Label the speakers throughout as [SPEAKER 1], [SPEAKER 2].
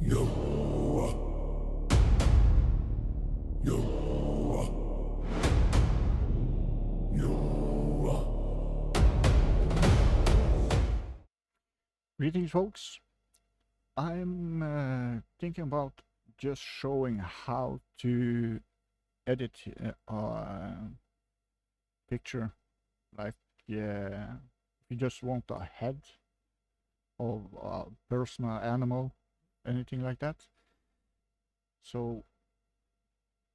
[SPEAKER 1] Yo, yo, yo.
[SPEAKER 2] Greetings, folks. I'm thinking about just showing how to edit a picture. Like, if you just want a head of a personal animal, anything like that. So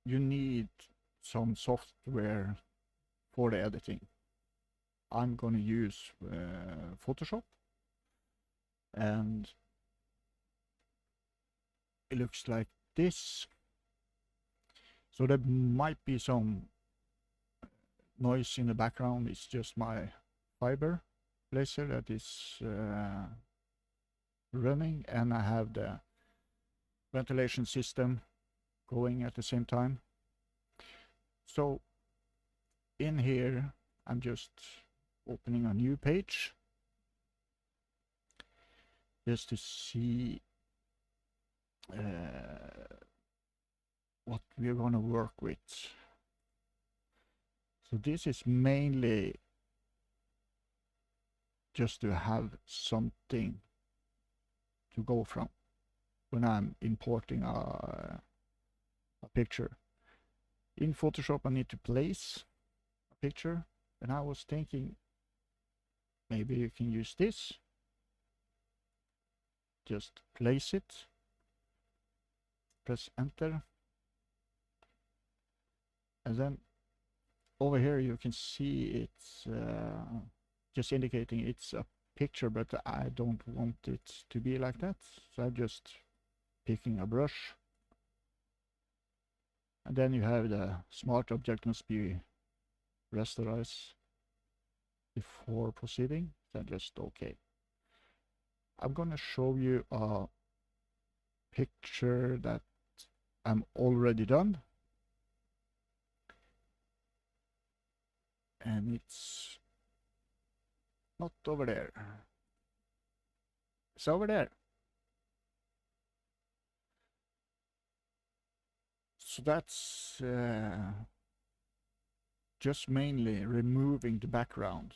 [SPEAKER 2] you need some software for the editing. I'm gonna use Photoshop, and it looks like this. So there might be some noise in the background. It's just my fiber laser that is running, and I have the ventilation system going at the same time. So in here, I'm just opening a new page just to see what we're going to work with. So this is mainly just to have something to go from when I'm importing a picture. In Photoshop, I need to place a picture, and I was thinking maybe you can use this. Just place it, press enter, and then over here you can see it's just indicating it's a picture, but I don't want it to be like that, so I'm just picking a brush. And then you have the smart object must be rasterized before proceeding, then just OK. I'm gonna show you a picture that I'm already done, and it's not over there, it's over there. So that's just mainly removing the background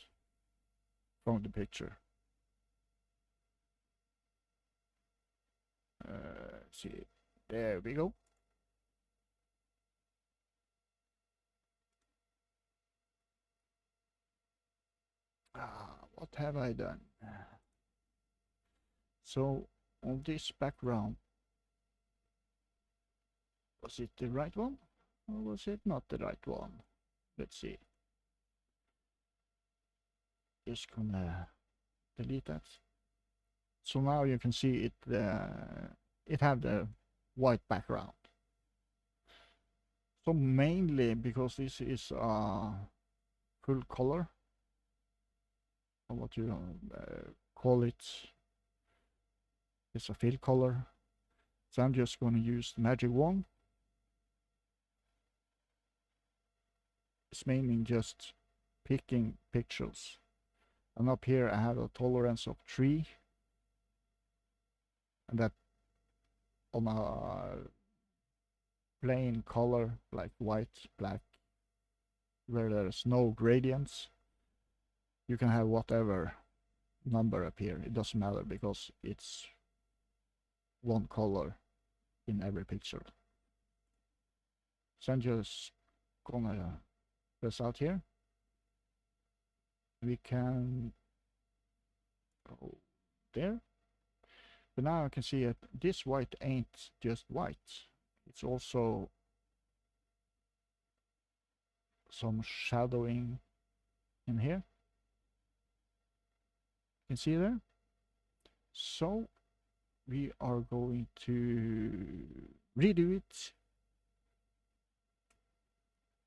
[SPEAKER 2] from the picture. See, there we go. What have I done? So on this background, was it the right one or was it not the right one? Let's see. Just gonna delete that. So now you can see it have the white background. So mainly because this is full color, or what you call it, it's a fill color. So I'm just going to use the magic wand. It's mainly just picking pixels. And up here I have a tolerance of 3. And that on a plain color like white, black, where there's no gradients, you can have whatever number appear. It doesn't matter because it's one color in every picture. So I'm just gonna press out here. We can go there. But now I can see that this white ain't just white. It's also some shadowing in here. You can see there. So we are going to redo it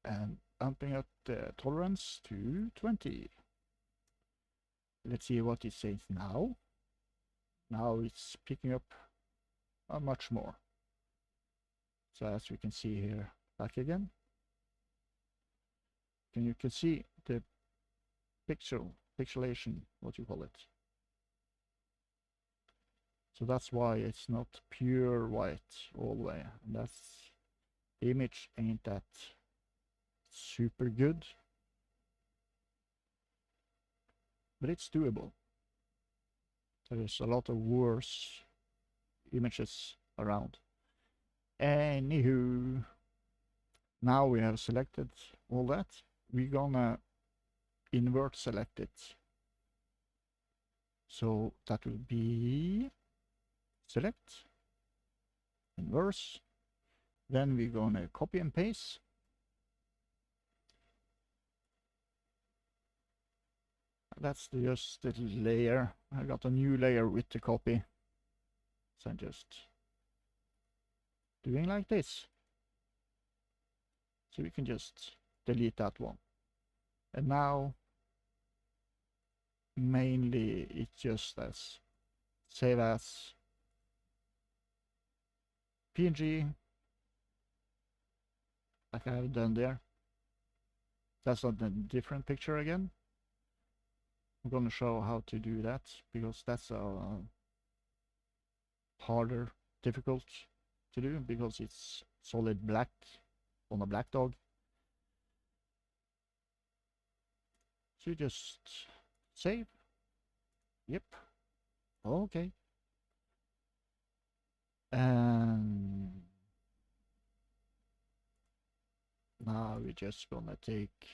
[SPEAKER 2] and amping up the tolerance to 20. Let's see what it says now. Now it's picking up much more. So as we can see here, back again, and you can see the pixelation, what you call it. So that's why it's not pure white all the way. And that's the image ain't that super good, but it's doable. There's a lot of worse images around. Anywho, now we have selected all that. We're gonna invert select it. So that will be select, inverse. Then we're gonna copy and paste. That's just the layer. I got a new layer with the copy. So I'm just doing like this. So we can just delete that one. And now mainly it's just as save as PNG, like I have done there. That's not a different picture again. I'm going to show how to do that because that's harder, difficult to do because it's solid black on a black dog. So you just save. Yep. Okay. And now we're just gonna take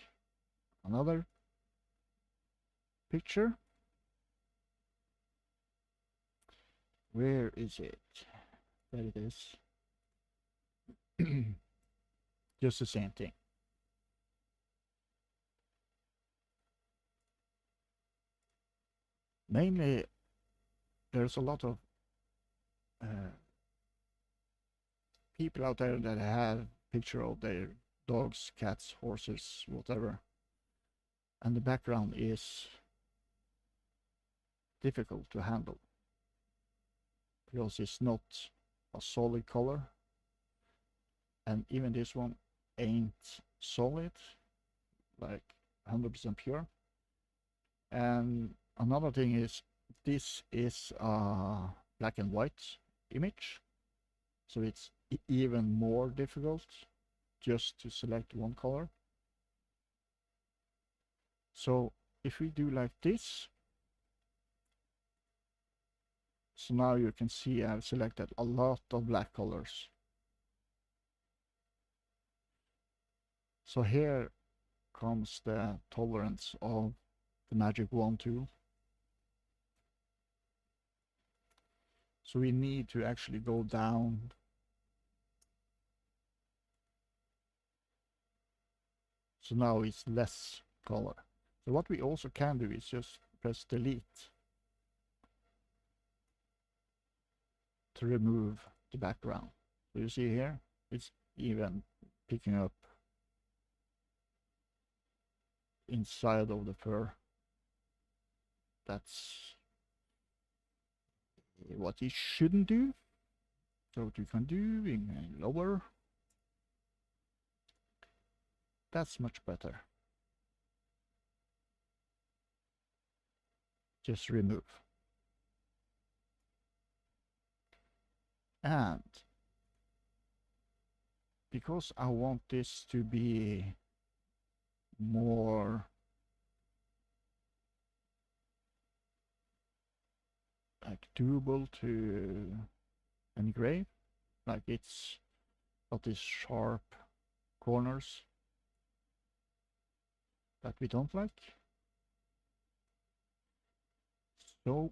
[SPEAKER 2] another picture. Where is it? There it is. Just the same thing. Mainly, there's a lot of people out there that have picture of their dogs, cats, horses, whatever, and the background is difficult to handle because it's not a solid color, and even this one ain't solid, like 100% pure. And another thing is this is a black and white image, so it's even more difficult just to select one color. So if we do like this, so now you can see I've selected a lot of black colors. So here comes the tolerance of the magic wand tool. So we need to actually go down so now it's less color. So what we also can do is just press delete to remove the background. So you see here, it's even picking up inside of the fur. That's what you shouldn't do. So what you can do in lower, that's much better. Just remove. And because I want this to be more like doable to engrave, like it's got these sharp corners that we don't like. So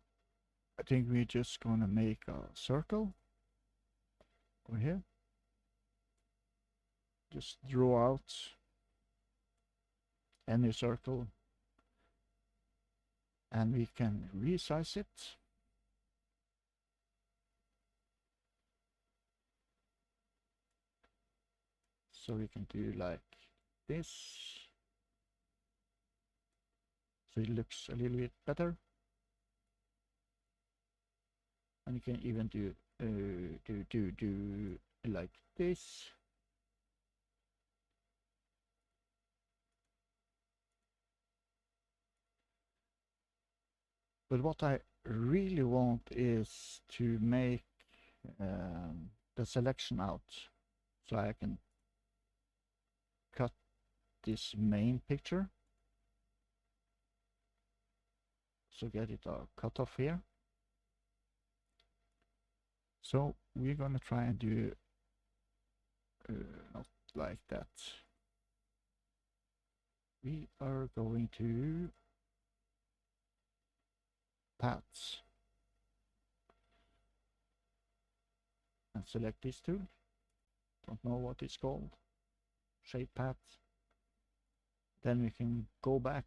[SPEAKER 2] I think we're just gonna make a circle over here. Just draw out any circle and we can resize it. So we can do like this. So it looks a little bit better. And you can even do like this. But what I really want is to make the selection out, so I can cut this main picture, so get it cut off here. So we're gonna try and do not like that. We are going to paths and select this tool. Don't know what it's called. Shape path. Then we can go back,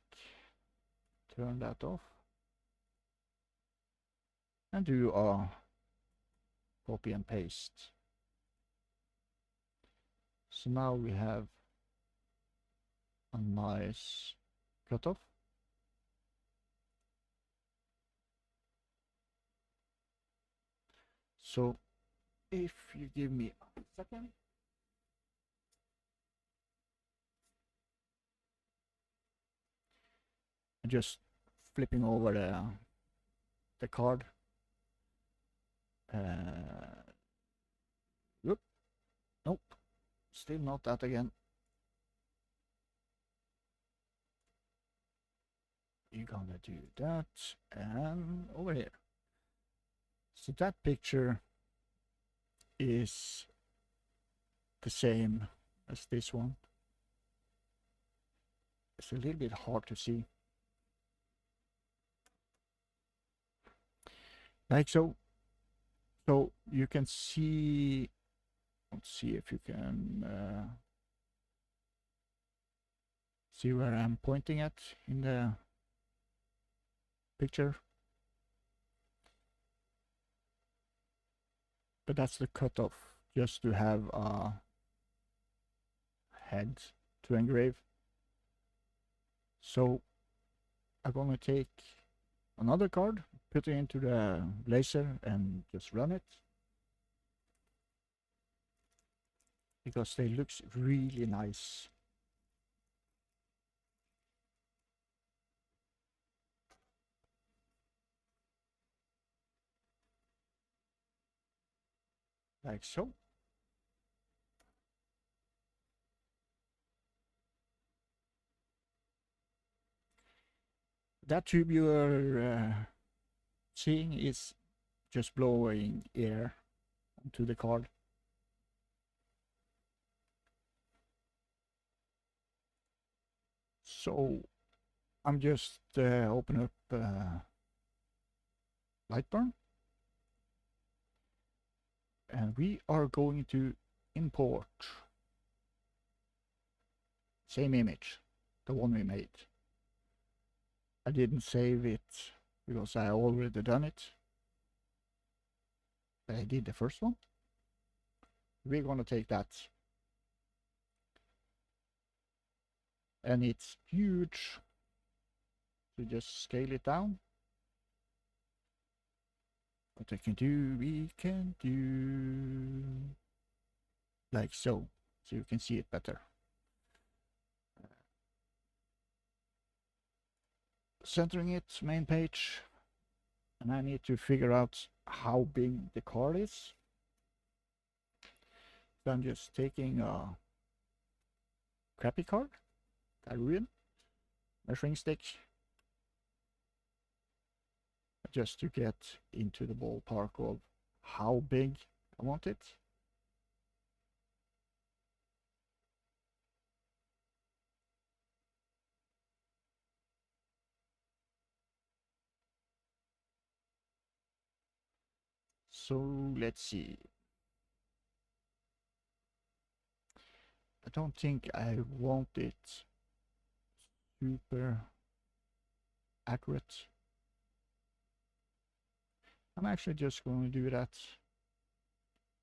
[SPEAKER 2] turn that off, and do a copy and paste. So now we have a nice cutoff. So if you give me a second. I'm just flipping over the card. Whoop. Nope. Still not that again. You're gonna do that, and over here. So that picture is the same as this one. It's a little bit hard to see. Like so. So you can see, let's see if you can see where I'm pointing at in the picture. But that's the cutoff, just to have a head to engrave. So I'm gonna take another card, put it into the laser and just run it, because they looks really nice. Like so. That tube you are seeing is just blowing air onto the card. So I'm just open up Lightburn, and we are going to import same image, the one we made. I didn't save it because I already done it, but I did the first one. We're gonna take that, and it's huge, so just scale it down. What we can do like so you can see it better. Centering it, main page, and I need to figure out how big the card is. So I'm just taking a crappy card, Tyrian, measuring stick, just to get into the ballpark of how big I want it. So let's see. I don't think I want it super accurate. I'm actually just going to do that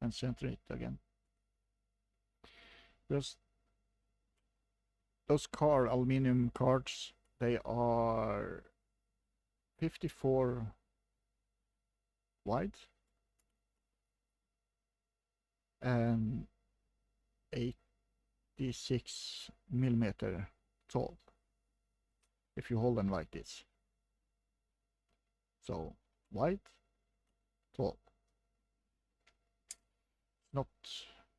[SPEAKER 2] and center it again. Because those aluminium cards, they are 54 wide and 86 millimeter tall if you hold them like this. So white, tall. Not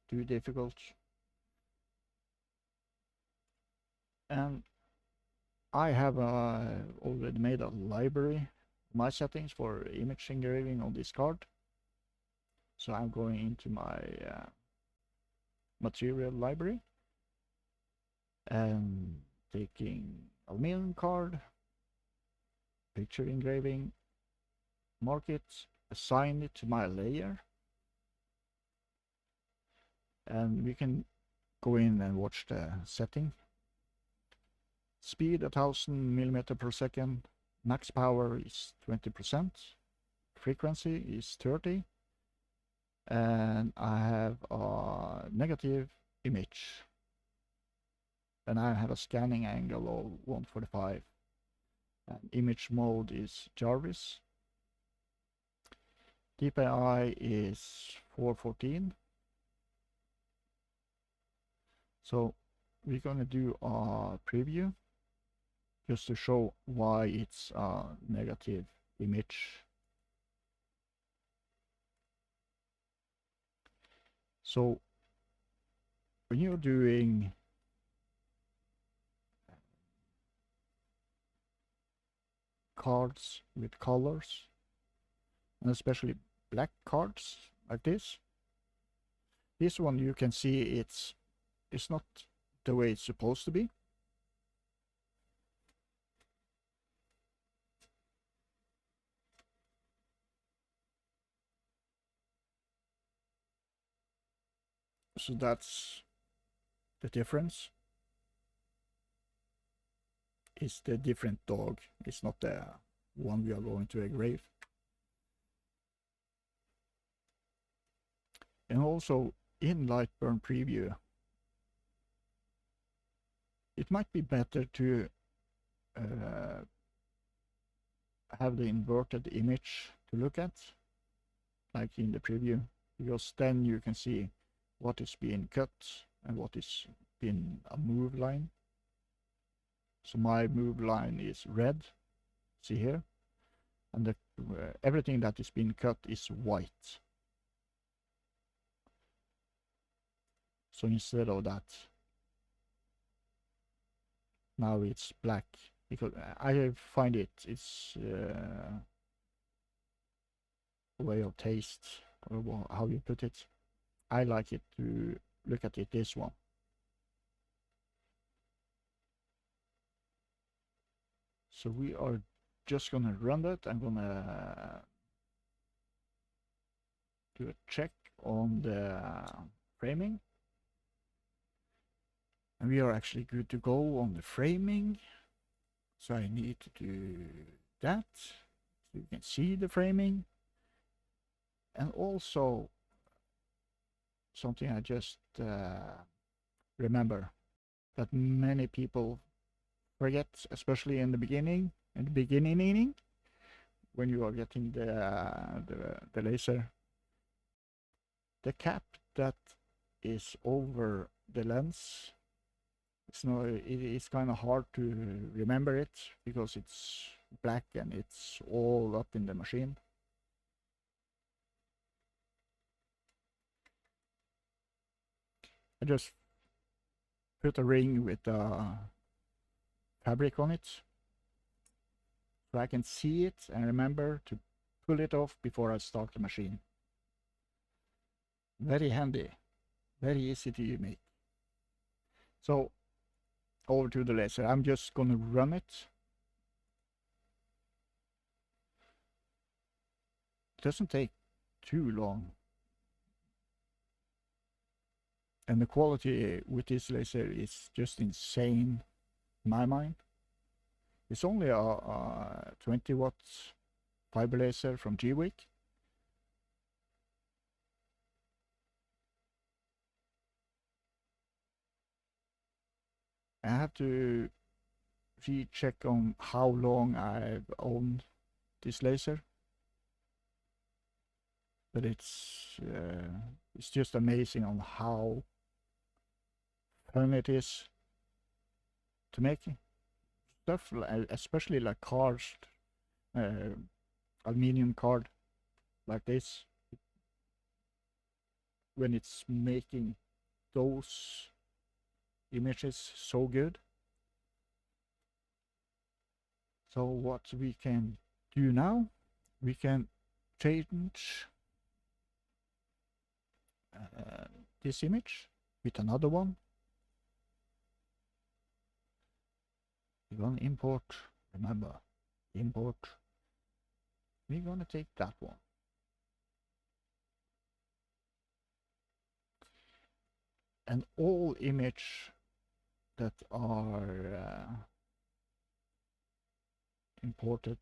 [SPEAKER 2] too difficult. And I have already made a library, my settings for image engraving on this card. So I'm going into my material library and taking aluminium card, picture engraving, mark it, assign it to my layer, and we can go in and watch the setting. Speed 1000 millimeter per second, max power is 20%, frequency is 30, and I have a negative image, and I have a scanning angle of 145, and image mode is Jarvis. DPI is 414. So we're gonna do a preview just to show why it's a negative image. So when you're doing cards with colors, and especially black cards like this one you can see it's not the way it's supposed to be. So that's the difference. It's the different dog. It's not the one we are going to engrave. And also in Lightburn Preview, it might be better to have the inverted image to look at, like in the preview, because then you can see what is being cut and what is being a move line. So my move line is red, see here, and the, everything that is being cut is white. So instead of that, now it's black, because I find it's a way of taste, or how you put it. I like it to look at it this one. So we are just gonna run that. I'm gonna do a check on the framing. And we are actually good to go on the framing. So I need to do that, so you can see the framing. And also something I just remember that many people forget, especially in the beginning, when you are getting the laser. The cap that is over the lens, it's kind of hard to remember it because it's black and it's all up in the machine. I just put a ring with fabric on it so I can see it and remember to pull it off before I start the machine. Very handy, very easy to make. So over to the laser. I'm just gonna run it. It doesn't take too long. And the quality with this laser is just insane in my mind. It's only a 20 watts fiber laser from G-Wick. I have to recheck on how long I've owned this laser, but it's just amazing on how fun it is to make stuff, especially like cars, aluminium card like this, when it's making those images so good. So what we can do now, we can change this image with another one. We're gonna import, remember, import. We're gonna take that one. And all image that are imported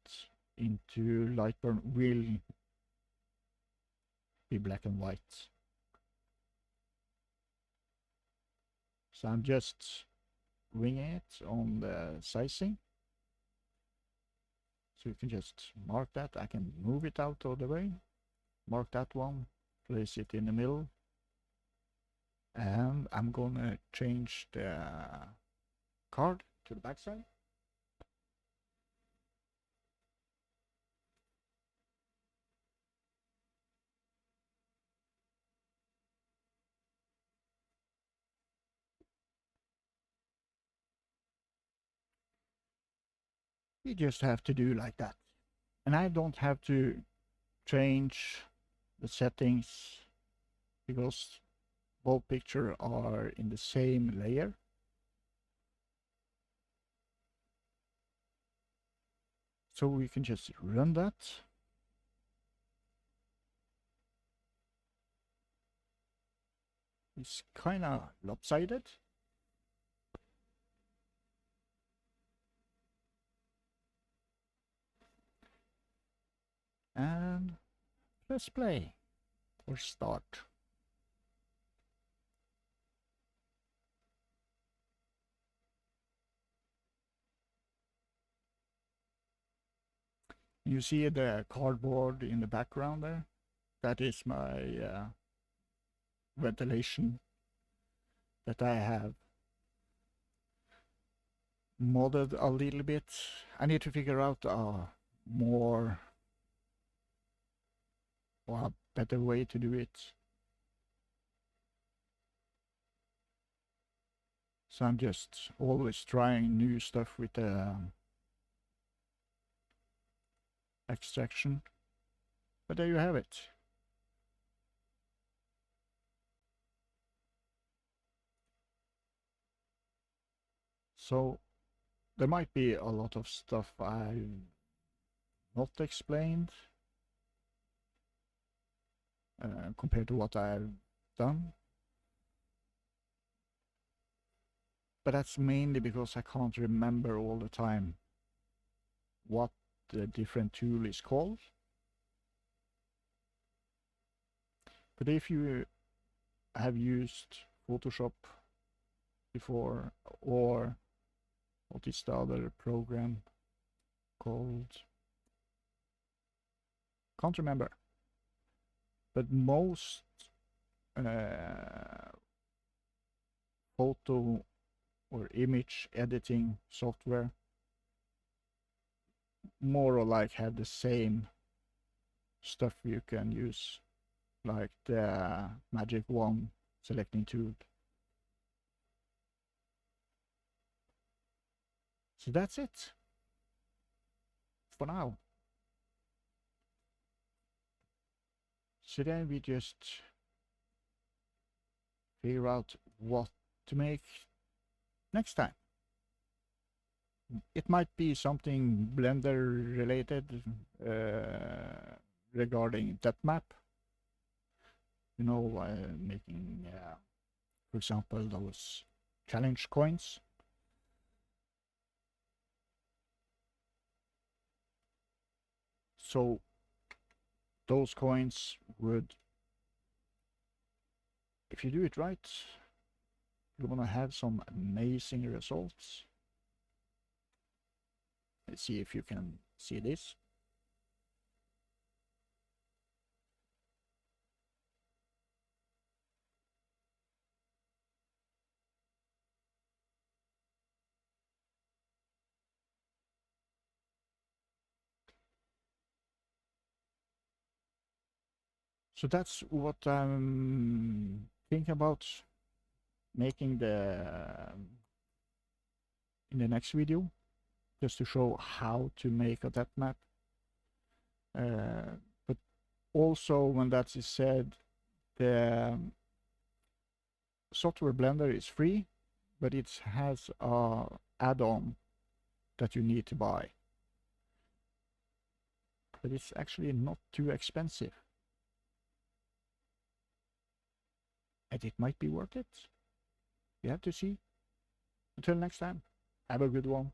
[SPEAKER 2] into Lightburn will be black and white. So I'm just winging it on the sizing. So you can just mark that. I can move it out of the way. Mark that one, place it in the middle. And I'm gonna change the card to the backside. You just have to do like that. And I don't have to change the settings because both pictures are in the same layer. So we can just run that. It's kind of lopsided. And press play or start. You see the cardboard in the background there? That is my ventilation that I have modded a little bit. I need to figure out a more or a better way to do it. So I'm just always trying new stuff with the extraction. But there you have it. So there might be a lot of stuff I've not explained compared to what I've done. But that's mainly because I can't remember all the time what the different tool is called. But if you have used Photoshop before, or what is the other program called? Can't remember. But most photo or image editing software more or like have the same stuff you can use, like the magic wand selecting tool. So that's it for now. So then we just figure out what to make next time. It might be something Blender related regarding that map. You know, making, for example, those challenge coins. So those coins would, if you do it right, you're gonna have some amazing results. Let's see if you can see this. So that's what I'm thinking about making in the next video, just to show how to make a depth map. But also, when that is said, the software Blender is free, but it has a add-on that you need to buy. But it's actually not too expensive. And it might be worth it. You have to see. Until next time, have a good one.